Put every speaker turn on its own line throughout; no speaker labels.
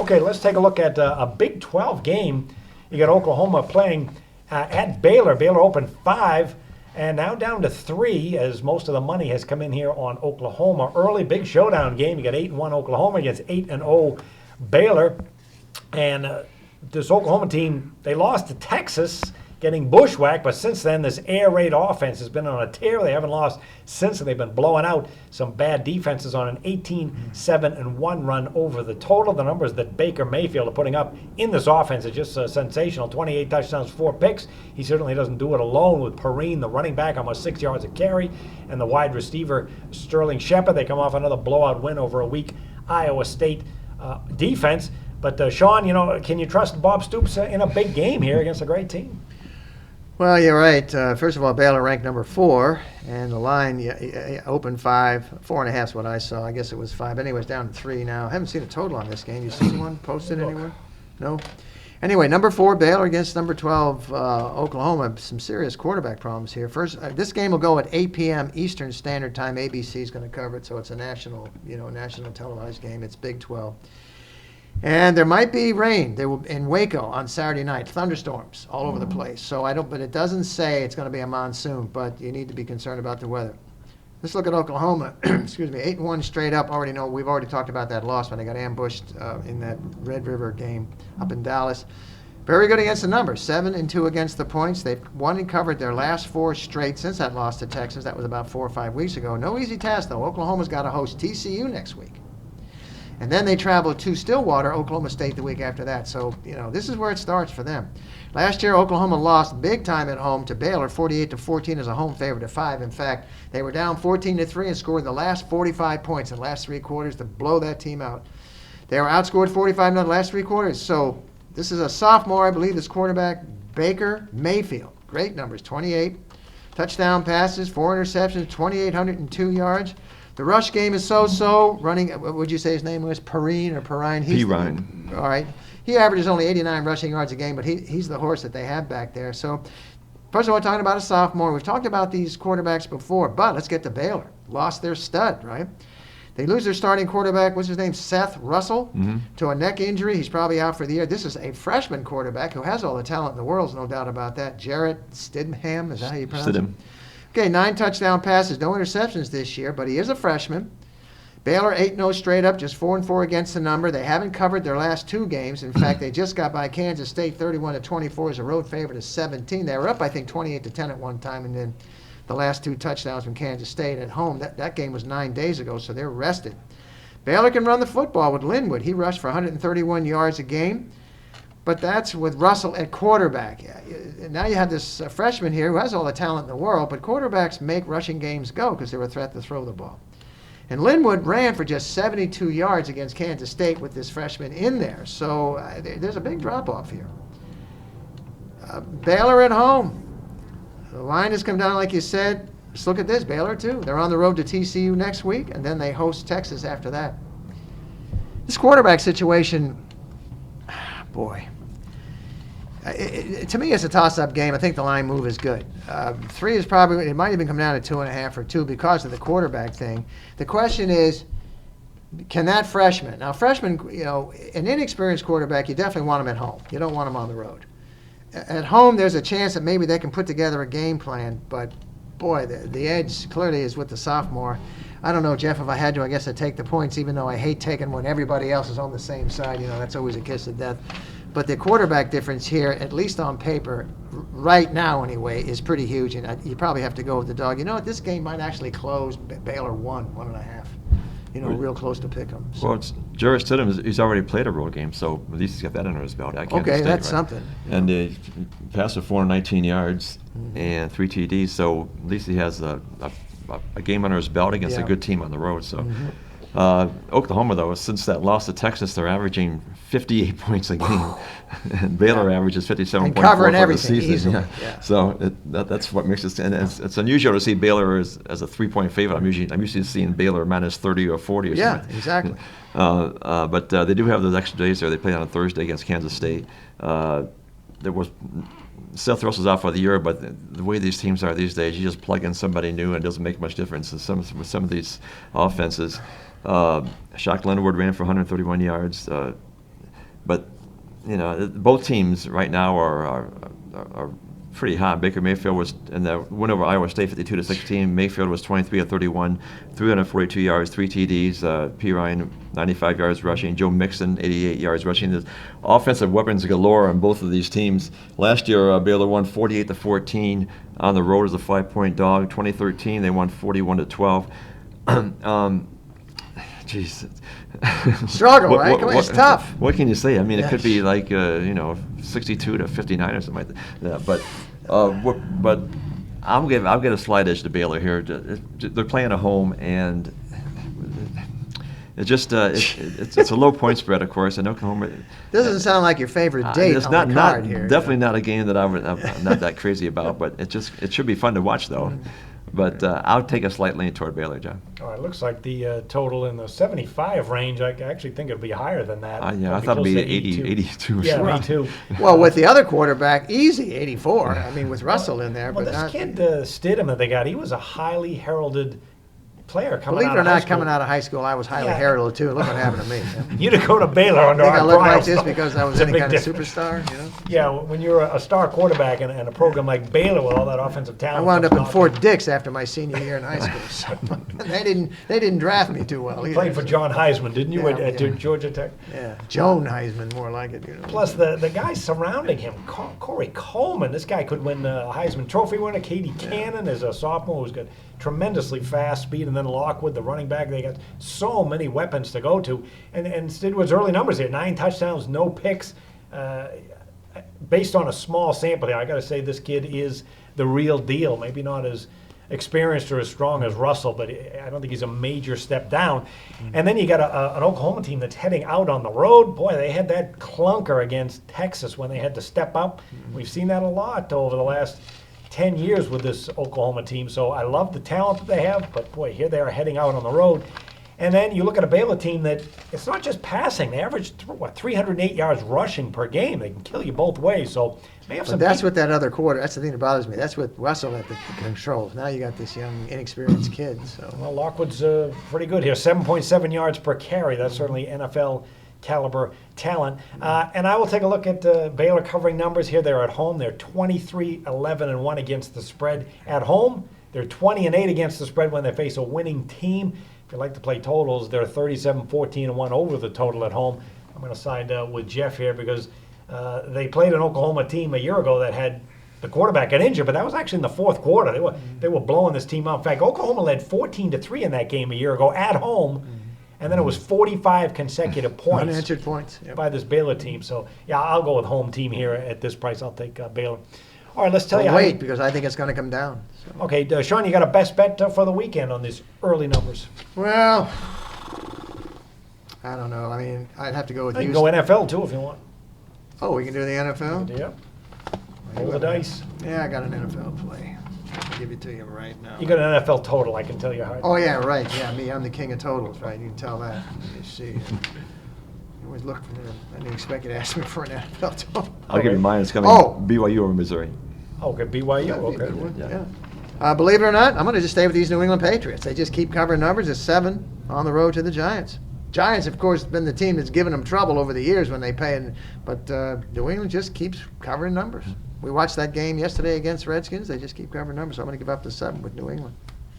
Okay, let's take a look at a Big 12 game. You got Oklahoma playing at Baylor. Baylor opened 5 and now down to 3 as most of the money has come in here on Oklahoma. Early big showdown game. You got 8-1 Oklahoma against 8-0 Baylor. And this Oklahoma team, they lost to Texas, getting bushwhacked, but since then this air raid offense has been on a tear. They haven't lost since, and they've been blowing out some bad defenses on an 18-7-1 run over the total. The numbers that Baker Mayfield are putting up in this offense are just sensational. 28 touchdowns, 4 picks. He certainly doesn't do it alone with Perrine, the running back, almost 6 yards a carry, and the wide receiver Sterling Shepard. They come off another blowout win over a weak Iowa State defense. But Sean, can you trust Bob Stoops in a big game here against a great team?
Well, you're right. First of all, Baylor ranked number 4, and the line opened 5, 4.5 is what I saw. I guess it was 5. Anyways, down to 3 now. I haven't seen a total on this game. You seen one posted anywhere? No? Anyway, number 4, Baylor against number 12, Oklahoma. Some serious quarterback problems here. First, this game will go at 8 p.m. Eastern Standard Time. ABC is going to cover it, so it's a national televised game. It's Big 12. And there might be rain. There will in Waco on Saturday night. Thunderstorms all over the place. So but it doesn't say it's going to be a monsoon, but you need to be concerned about the weather. Let's look at Oklahoma. Excuse me, 8-1 straight up. We've already talked about that loss when they got ambushed in that Red River game up in Dallas. Very good against the numbers. 7-2 against the points. They've won and covered their last 4 straight since that loss to Texas. That was about 4 or 5 weeks ago. No easy task though. Oklahoma's got to host TCU next week. And then they travel to Stillwater, Oklahoma State the week after that. So, this is where it starts for them. Last year, Oklahoma lost big time at home to Baylor, 48-14 as a home favorite at 5. In fact, they were down 14-3 and scored the last 45 points in the last 3 quarters to blow that team out. They were outscored 45 in the last 3 quarters. So this is a sophomore, I believe, this quarterback, Baker Mayfield. Great numbers, 28 touchdown passes, 4 interceptions, 2,802 yards. The rush game is so-so. Running, what would you say his name was? Perrine or Perrine?
Perrine.
All right. He averages only 89 rushing yards a game, but he's the horse that they have back there. So, first of all, we're talking about a sophomore. We've talked about these quarterbacks before, but let's get to Baylor. Lost their stud, right? They lose their starting quarterback, what's his name, Seth Russell, to a neck injury. He's probably out for the year. This is a freshman quarterback who has all the talent in the world, no doubt about that. Jarrett Stidham, is that how you pronounce it? Okay, 9 touchdown passes, no interceptions this year, but he is a freshman. Baylor 8-0 straight up, just 4-4 against the number. They haven't covered their last 2 games. In fact, they just got by Kansas State 31-24 as a road favorite of 17. They were up, I think, 28-10 at one time, and then the last 2 touchdowns from Kansas State at home. That game was 9 days ago, so they're rested. Baylor can run the football with Linwood. He rushed for 131 yards a game. But that's with Russell at quarterback. Now you have this freshman here who has all the talent in the world, but quarterbacks make rushing games go because they're a threat to throw the ball. And Linwood ran for just 72 yards against Kansas State with this freshman in there. So there's a big drop-off here. Baylor at home. The line has come down, like you said. Just look at this, Baylor too. They're on the road to TCU next week, and then they host Texas after that. This quarterback situation, boy. To me, it's a toss-up game. I think the line move is good. 3 is probably, it might even come down to 2.5 or 2 because of the quarterback thing. The question is, can that freshman, now freshman, an inexperienced quarterback, you definitely want him at home. You don't want him on the road. At home, there's a chance that maybe they can put together a game plan, but boy, the edge clearly is with the sophomore. I don't know, Jeff, if I had to, I guess I'd take the points, even though I hate taking when everybody else is on the same side. That's always a kiss of death. But the quarterback difference here, at least on paper, right now anyway, is pretty huge. And you probably have to go with the dog. You know what? This game might actually close. Baylor 1.5. Real close to pick 'em. So.
Well, Jarrett Stidham, he's already played a road game, so at least he's got that under his belt.
Okay, that's something.
And he passed for 419 yards and 3 TDs, so at least he has a game under his belt against a good team on the road. So. Oklahoma, though, since that loss to Texas, they're averaging 58 points a game, and Baylor averages 57.4 for the season. So that's what makes it. And it's unusual to see Baylor as a 3-point favorite. I'm usually seeing Baylor minus 30 or 40 or something.
Yeah, exactly.
But they do have those extra days there. They played on a Thursday against Kansas State. There was Seth Russell's out for the year, but the way these teams are these days, you just plug in somebody new, and it doesn't make much difference. And with some of these offenses. Shock Linwood ran for 131 yards. but both teams right now are pretty hot. Baker Mayfield was in the win over Iowa State 52-16. Mayfield was 23 of 31, 342 yards, 3 TDs. P. Ryan 95 yards rushing. Joe Mixon 88 yards rushing. There's offensive weapons galore on both of these teams. Last year Baylor won 48-14 on the road as a 5-point dog. 2013 they won 41-12. Jeez.
Struggle, right? Come on, it's tough.
What can you say? I mean, it could be like 62-59 or something like that. But I'll give a slight edge to Baylor here. They're playing at home, and it's just it's a low point spread, of course. And Oklahoma
doesn't sound like your favorite date
it's
on the card here.
Definitely not a game that I'm not that crazy about. But it should be fun to watch though. But I'll take a slight lean toward Baylor, John.
All right, it looks like the total in the 75 range. I actually think it'll be higher than that.
I thought it'd be 82 or
yeah,
something.
me too.
Well, with the other quarterback, easy, 84. I mean, with Russell in there.
Well,
but
this kid Stidham that they got, he was a highly heralded player coming out of high school.
Believe it or not, coming out of high school, I was highly heralded too. Look what happened to me.
You'd have go to Baylor under
I think I
our
look like
trials,
this
though.
because I was
It's a
any
big
kind of
difference.
superstar,
Yeah, when you're a star quarterback in a program like Baylor with all that offensive talent.
I wound up in
comes
Fort Dix after my senior year in high school. So they didn't draft me too well.
You
either.
played for John Heisman, didn't you,
Yeah,
at
yeah.
Georgia Tech?
Yeah, Joan Heisman, more like it.
Plus, the guys surrounding him, Corey Coleman, this guy could win the Heisman Trophy winner. Katie Cannon is a sophomore who's got tremendously fast speed, and then Lockwood, the running back. They got so many weapons to go to. And Stidwood's early numbers here, 9 touchdowns, no picks. Based on a small sample here, I got to say this kid is the real deal. Maybe not as experienced or as strong as Russell, but I don't think he's a major step down. And then you got an Oklahoma team that's heading out on the road. Boy, they had that clunker against Texas when they had to step up. We've seen that a lot over the last 10 years with this Oklahoma team. So I love the talent that they have, but boy, here they are heading out on the road. And then you look at a Baylor team that it's not just passing. They average 308 yards rushing per game. They can kill you both ways. So they have some.
But that's what that other quarter. That's the thing that bothers me. That's what Russell at the controls. Now you got this young, inexperienced kid. So
Well, Lockwood's pretty good here. 7.7 yards per carry. That's certainly NFL caliber talent. And I will take a look at Baylor covering numbers here. They're at home. They're 23-11-1 against the spread at home. They're 20-8 against the spread when they face a winning team. If you like to play totals, they're 37-14-1 over the total at home. I'm going to side with Jeff here because they played an Oklahoma team a year ago that had the quarterback got injured, but that was actually in the fourth quarter. They were blowing this team out. In fact, Oklahoma led 14-3 in that game a year ago at home, and then it was 45 consecutive points.
unanswered points. Yep.
By this Baylor team. So, yeah, I'll go with home team here at this price. I'll take Baylor. All right, let's tell you.
Wait, because I think it's going to come down. So.
Okay, Sean, you got a best bet for the weekend on these early numbers?
Well, I don't know. I mean, I'd have to go with
You can
Houston.
go NFL too if you want.
Oh, we can do the NFL?
Yeah. Roll the dice.
Yeah, I got an NFL play. I'll give it to you right now.
You got an NFL total, I can tell you how.
Oh, yeah, right. Yeah, me, I'm the king of totals, right? You can tell that. Let me see. You always look for that. I didn't expect you to ask me for an NFL total.
I'll give you mine. It's coming BYU over Missouri.
Okay, BYU.
That'd be a good
Okay.
one,
Yeah.
yeah. Believe it or not, I'm going to just stay with these New England Patriots. They just keep covering numbers. It's 7 on the road to the Giants. Giants, of course, been the team that's given them trouble over the years when they pay, but New England just keeps covering numbers. We watched that game yesterday against Redskins. They just keep covering numbers. So I'm going to give up the 7 with New England.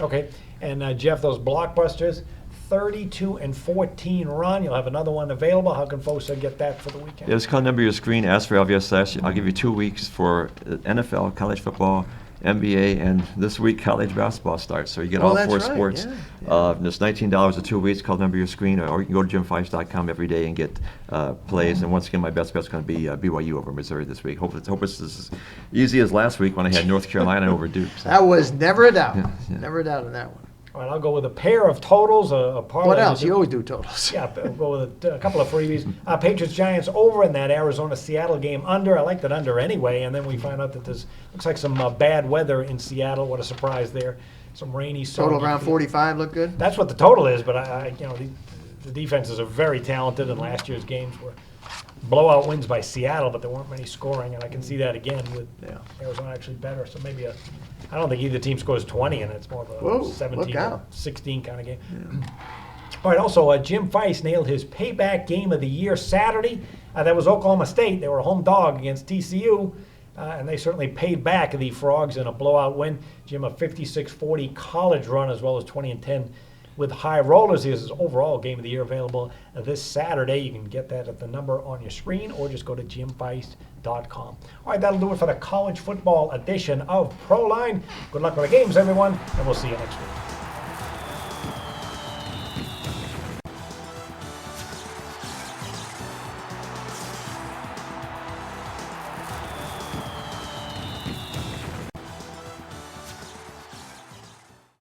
Okay, and Jeff, those blockbusters, 32-14 run. You'll have another one available. How can folks get that for the weekend?
Yeah, just call number your screen, ask for LVS. I'll give you 2 weeks for NFL, college football, NBA, and this week college basketball starts. So you get all 4
right.
sports.
Yeah.
It's $19 for 2 weeks. Call number your screen, or you can go to jimfives.com every day and get plays. And once again, my best bet's going to be BYU over Missouri this week. Hope it's as easy as last week when I had North Carolina over Duke. So.
That was never a doubt.
Yeah.
Never a doubt in that one.
All right, I'll go with a pair of totals, a parlay.
What else? You always do totals.
Yeah, I'll go with a couple of freebies. Patriots Giants over in that Arizona Seattle game under. I like that under anyway. And then we find out that there's looks like some bad weather in Seattle. What a surprise there! Some rainy.
Total
soggy
around
feet.
45 look good?
That's what the total is. But the defenses are very talented, and last year's games were blowout wins by Seattle, but there weren't many scoring, and I can see that again with Arizona actually better. So maybe I don't think either team scores 20, and it's more of a 17 or 16 kind of game. Yeah. All right, also, Jim Feist nailed his payback game of the year Saturday That was Oklahoma State. They were a home dog against TCU, and they certainly paid back the Frogs in a blowout win. Jim, a 56-40 college run, as well as 20-10 with High Rollers. Is his overall game of the year available this Saturday. You can get that at the number on your screen, or just go to jimfeist.com. All right, that'll do it for the college football edition of Proline. Good luck with the games, everyone, and we'll see you next week.